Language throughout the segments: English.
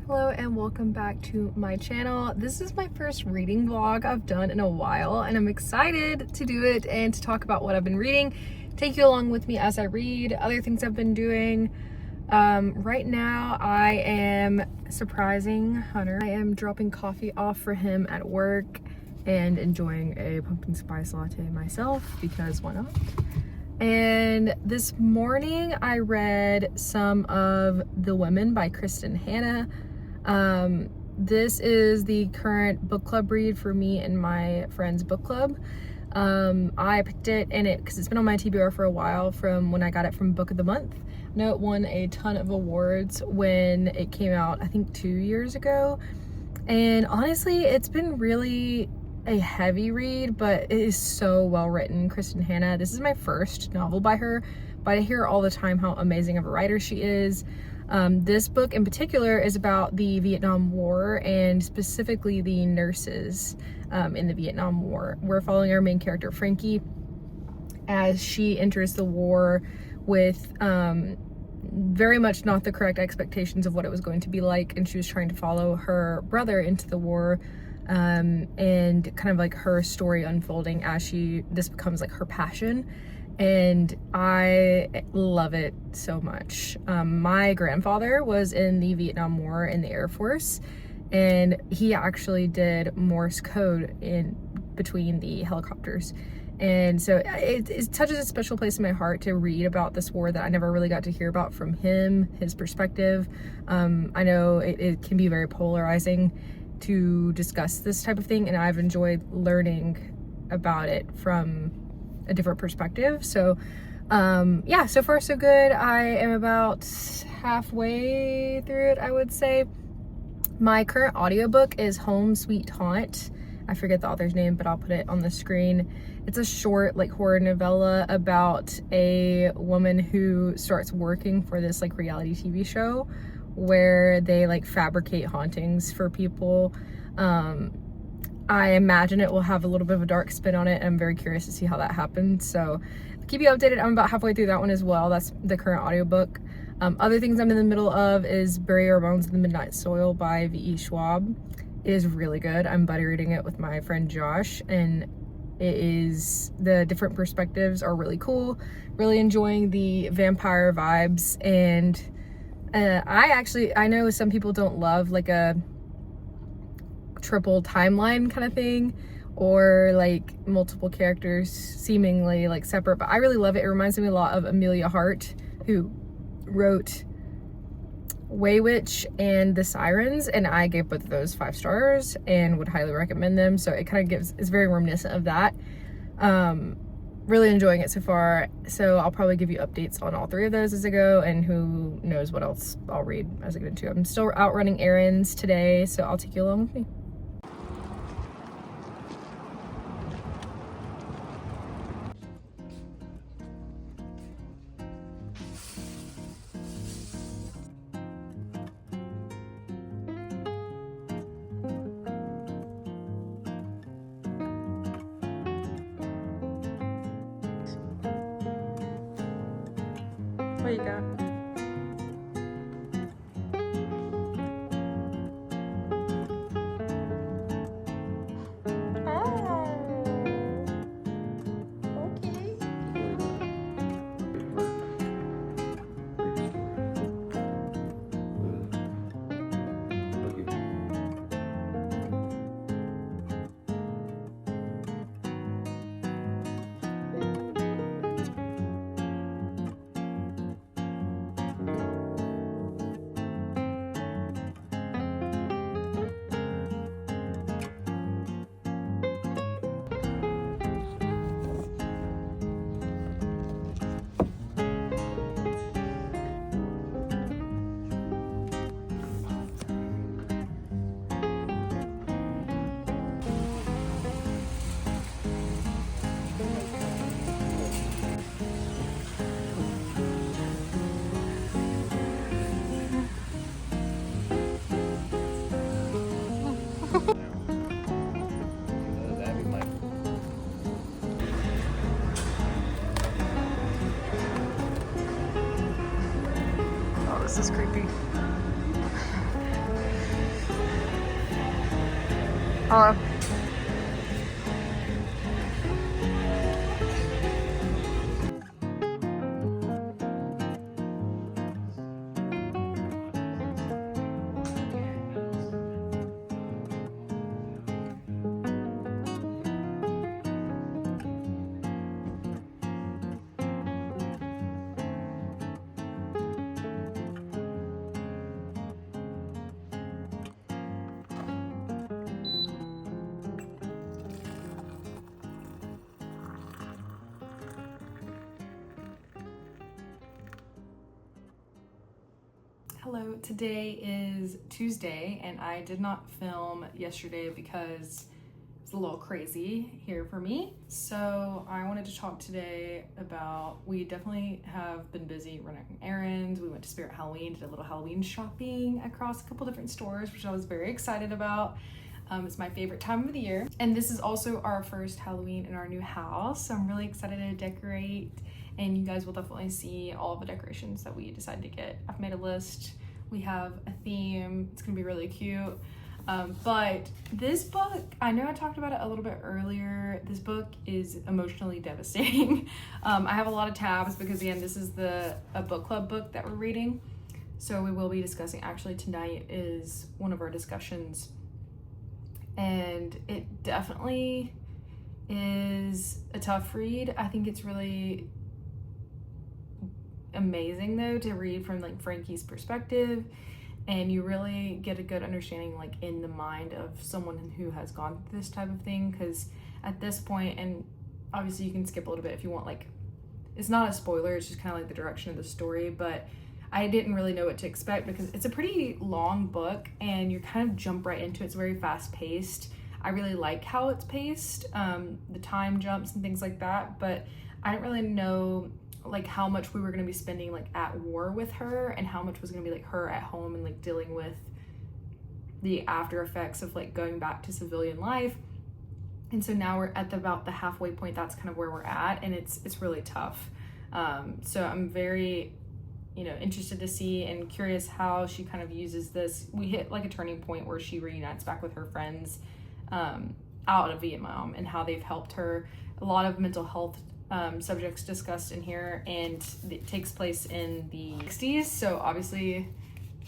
Hello and welcome back to my channel. This is my first reading vlog I've done in a while and I'm excited to do it and to talk about what I've been reading, take you along with me as I read, other things I've been doing. Right now I am surprising Hunter. I am dropping coffee off for him at work and enjoying a pumpkin spice latte myself because why not? And this morning I read some of The Women by Kristen Hanna. This is the current book club read for me and my friend's book club. I picked it because it's been on my TBR for a while from when I got it from Book of the Month. I know it won a ton of awards when it came out, I think 2 years ago. And honestly, it's been really a heavy read, but it is so well written. Kristen Hanna, this is my first novel by her, but I hear all the time how amazing of a writer she is. This book in particular is about the Vietnam War and specifically the nurses in the Vietnam War. We're following our main character, Frankie, as she enters the war with very much not the correct expectations of what it was going to be like, and she was trying to follow her brother into the war, and kind of like her story unfolding as this becomes like her passion. And I love it so much. My grandfather was in the Vietnam War in the Air Force, and he actually did Morse code in between the helicopters. And so it touches a special place in my heart to read about this war that I never really got to hear about from him, his perspective. I know it can be very polarizing to discuss this type of thing, and I've enjoyed learning about it from a different perspective. So yeah, so far so good. I am about halfway through it, I would say. My current audiobook is Home Sweet Haunt. I forget the author's name, but I'll put it on the screen. It's a short like horror novella about a woman who starts working for this like reality TV show where they like fabricate hauntings for people. I imagine it will have a little bit of a dark spin on it. I'm very curious to see how that happens. So I'll keep you updated. I'm about halfway through that one as well. That's the current audiobook. Other things I'm in the middle of is Bury Our Bones in the Midnight Soil by V.E. Schwab. It is really good. I'm buddy reading it with my friend Josh, and the different perspectives are really cool. Really enjoying the vampire vibes. And I know some people don't love like a triple timeline kind of thing, or like multiple characters seemingly like separate, but I really love it. It reminds me a lot of Amelia Hart, who wrote Waywitch and The Sirens, and I gave both of those 5 stars and would highly recommend them. So it kind of it's very reminiscent of that. Really enjoying it so far, so I'll probably give you updates on all 3 of those as I go, and who knows what else I'll read as I get into it. I'm still out running errands today, so I'll take you along with me. What you got? Hello. Hello, today is Tuesday and I did not film yesterday because it's a little crazy here for me. So I wanted to talk today about, we definitely have been busy running errands. We went to Spirit Halloween, did a little Halloween shopping across a couple different stores, which I was very excited about. It's my favorite time of the year. And this is also our first Halloween in our new house. So I'm really excited to decorate, and you guys will definitely see all of the decorations that we decided to get. I've made a list. We have a theme. It's gonna be really cute. But this book, I know I talked about it a little bit earlier. This book is emotionally devastating. I have a lot of tabs because, again, this is a book club book that we're reading. So we will be discussing, actually tonight is one of our discussions. And it definitely is a tough read. I think it's really amazing though to read from like Frankie's perspective, and you really get a good understanding like in the mind of someone who has gone through this type of thing, because at this point, and obviously you can skip a little bit if you want, like it's not a spoiler, it's just kind of like the direction of the story, but I didn't really know what to expect because it's a pretty long book and you kind of jump right into it. It's very fast paced. I really like how it's paced, the time jumps and things like that, but I didn't really know like how much we were going to be spending like at war with her and how much was going to be like her at home and like dealing with the after effects of like going back to civilian life. And so now we're at about the halfway point. That's kind of where we're at, and it's really tough. So I'm very interested to see and curious how she kind of uses this. We hit like a turning point where she reunites back with her friends out of Vietnam and how they've helped her. A lot of mental health subjects discussed in here, and it takes place in the 60s, so obviously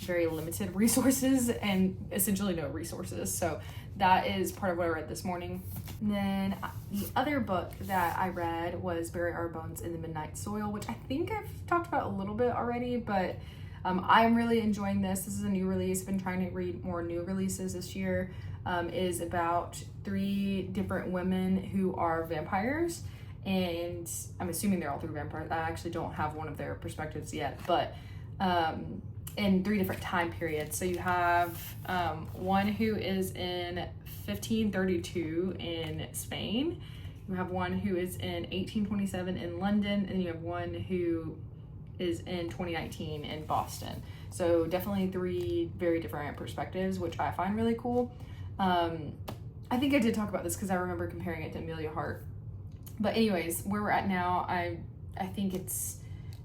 very limited resources and essentially no resources. So that is part of what I read this morning. And then the other book that I read was Bury Our Bones in the Midnight Soil, which I think I've talked about a little bit already, but I'm really enjoying this. This is a new release. I've been trying to read more new releases this year. It is about 3 different women who are vampires, and I'm assuming they're all 3 vampires. I actually don't have one of their perspectives yet, but in 3 different time periods. So you have one who is in 1532 in Spain, you have one who is in 1827 in London, and you have one who is in 2019 in Boston. So definitely 3 very different perspectives, which I find really cool. I think I did talk about this because I remember comparing it to Amelia Hart. But anyways, where we're at now, I think it's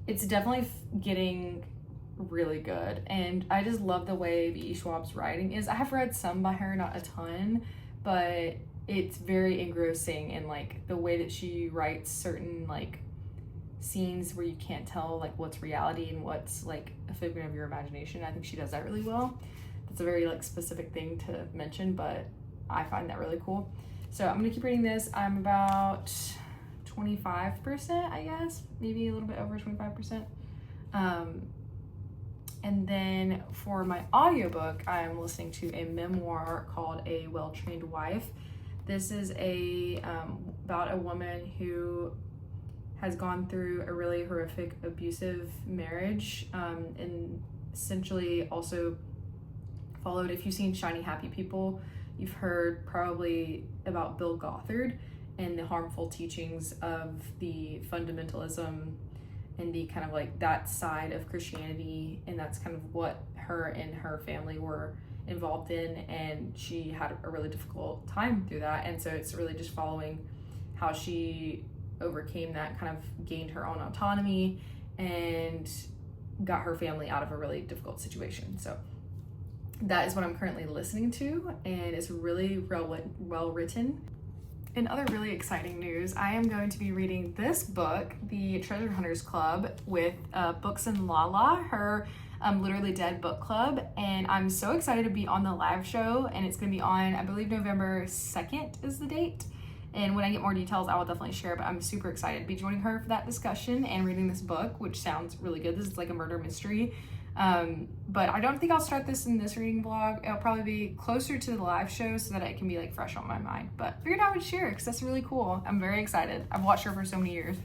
definitely getting really good, and I just love the way V.E. Schwab's writing is. I have read some by her, not a ton, but it's very engrossing, and like the way that she writes certain like scenes where you can't tell like what's reality and what's like a figment of your imagination. I think she does that really well. That's a very like specific thing to mention, but I find that really cool. So I'm gonna keep reading this. I'm about 25%, I guess, maybe a little bit over 25%. And then for my audiobook, I'm listening to a memoir called A Well-Trained Wife. This is about a woman who has gone through a really horrific abusive marriage, and essentially also followed, if you've seen Shiny Happy People, you've heard probably about Bill Gothard and the harmful teachings of the fundamentalism and the kind of like that side of Christianity, and that's kind of what her and her family were involved in, and she had a really difficult time through that. And so it's really just following how she overcame that, kind of gained her own autonomy and got her family out of a really difficult situation. So that is what I'm currently listening to, and it's really well written. In other really exciting news, I am going to be reading this book, The Treasure Hunters Club, with Books and Lala, her Literally Dead book club, and I'm so excited to be on the live show, and it's going to be on, I believe, November 2nd is the date. And when I get more details, I will definitely share, but I'm super excited to be joining her for that discussion and reading this book, which sounds really good. This is like a murder mystery. But I don't think I'll start this in this reading vlog. It'll probably be closer to the live show so that it can be like fresh on my mind. But figured I would share because that's really cool. I'm very excited. I've watched her for so many years.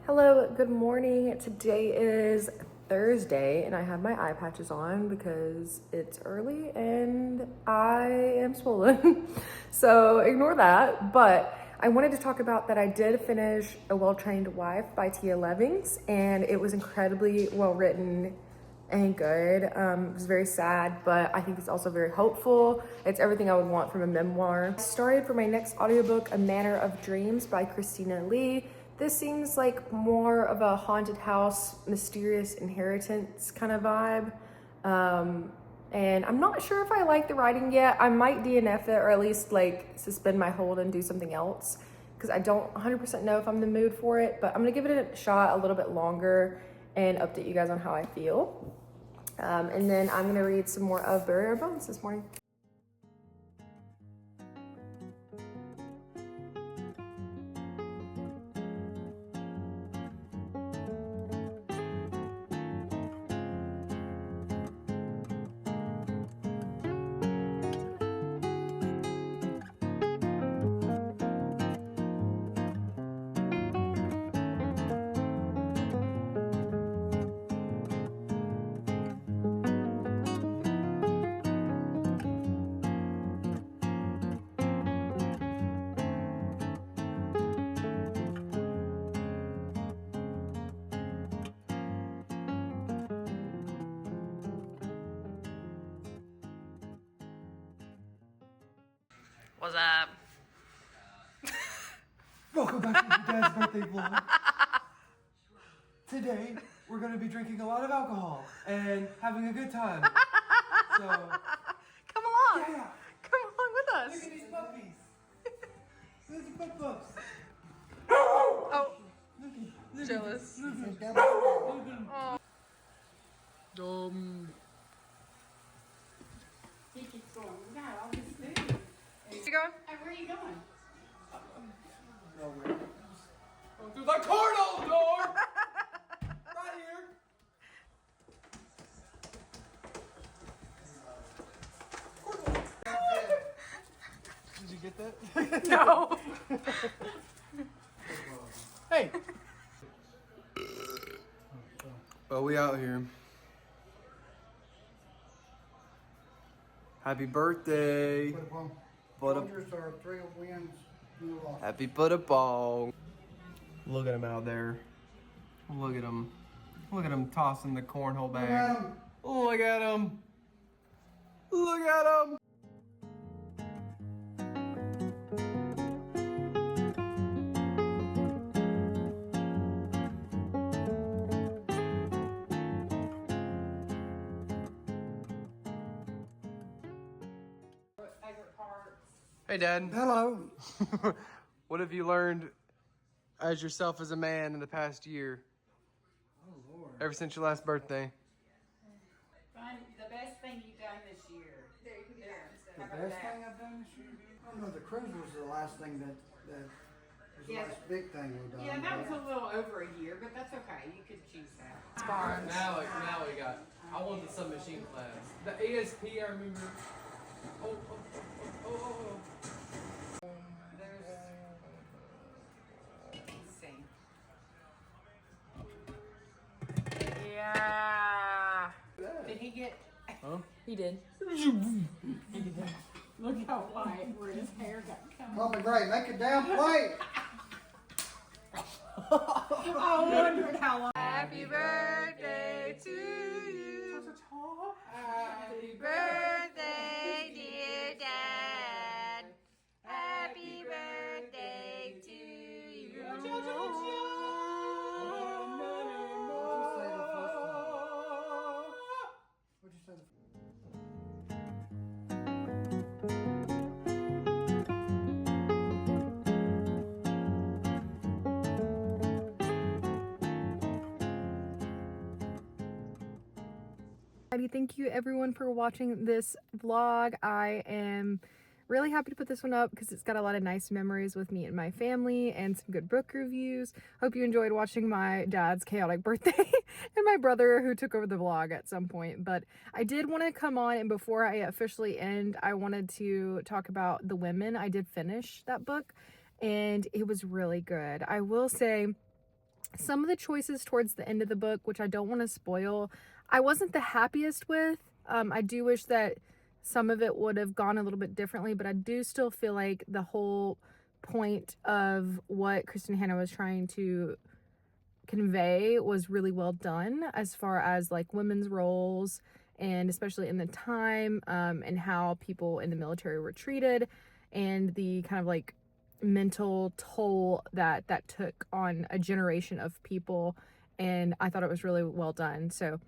Hello, good morning. Today is Thursday and I have my eye patches on because it's early and I am swollen. So ignore that. But I wanted to talk about that I did finish A Well-Trained Wife by Tia Levings, and it was incredibly well written and good. It was very sad, but I think it's also very hopeful. It's everything I would want from a memoir. I started for my next audiobook, A Manor of Dreams by Christina Lee. This seems like more of a haunted house, mysterious inheritance kind of vibe. And I'm not sure if I like the writing yet. I might DNF it, or at least like suspend my hold and do something else, because I don't 100% know if I'm in the mood for it, but I'm gonna give it a shot a little bit longer and update you guys on how I feel. And then I'm gonna read some more of Bury Our Bones this morning. What's up? Welcome back to your dad's birthday vlog. Today, we're going to be drinking a lot of alcohol and having a good time. So, Come along. yeah. Come along with us. Look at these puppies. Look at the pups. Oh, Look jealous. Look at Oh. He keeps going, we got all this food. You going? Where are you going? Going through the cornhole door. Right here. Did you get that? No. Hey. Well, we out here. Happy birthday. Soldiers are 3 wins, 2 losses. Happy football. Look at him out there. Look at him. Look at him tossing the cornhole bag. Look at him. Look at him. Favorite parts? Hey, Dad. Hello. What have you learned as yourself as a man in the past year? Oh, Lord. Ever since your last birthday? Find the best thing you've done this year. There, you can do that instead. The How about best that? thing I've done this year? Oh, no, the cruise was the last thing that was the Yeah. last big thing we've done. Yeah, that was a little over a year, but that's okay. You could choose that. Now we got. I want the submachine class. The ASP, I remember. Oh. Let's see. Yeah. Did he get? He did. Look how white where his hair got come. Probably great. Make a damn plate. I wondered how long. Happy birthday to you. Happy birthday, dear Dad. Happy Thank you everyone for watching this vlog. I am really happy to put this one up because it's got a lot of nice memories with me and my family and some good book reviews. Hope you enjoyed watching my dad's chaotic birthday and my brother who took over the vlog at some point. But I did want to come on, and before I officially end, I wanted to talk about The Women. I did finish that book and it was really good. I will say some of the choices towards the end of the book, which I don't want to spoil, I wasn't the happiest with. I do wish that some of it would have gone a little bit differently, but I do still feel like the whole point of what Kristen Hanna was trying to convey was really well done, as far as like women's roles, and especially in the time, and how people in the military were treated, and the kind of like mental toll that took on a generation of people. And I thought it was really well done. So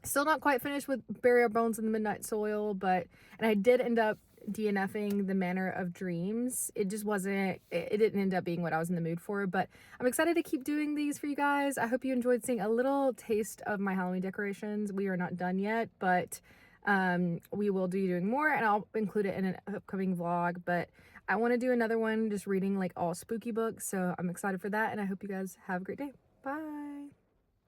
still not quite finished with Bury Our Bones in the Midnight Soil, and I did end up DNFing The Manor of Dreams. It just wasn't, it didn't end up being what I was in the mood for, but I'm excited to keep doing these for you guys. I hope you enjoyed seeing a little taste of my Halloween decorations. We are not done yet, but we will be doing more, and I'll include it in an upcoming vlog. But I want to do another one just reading like all spooky books, so I'm excited for that, and I hope you guys have a great day. Bye.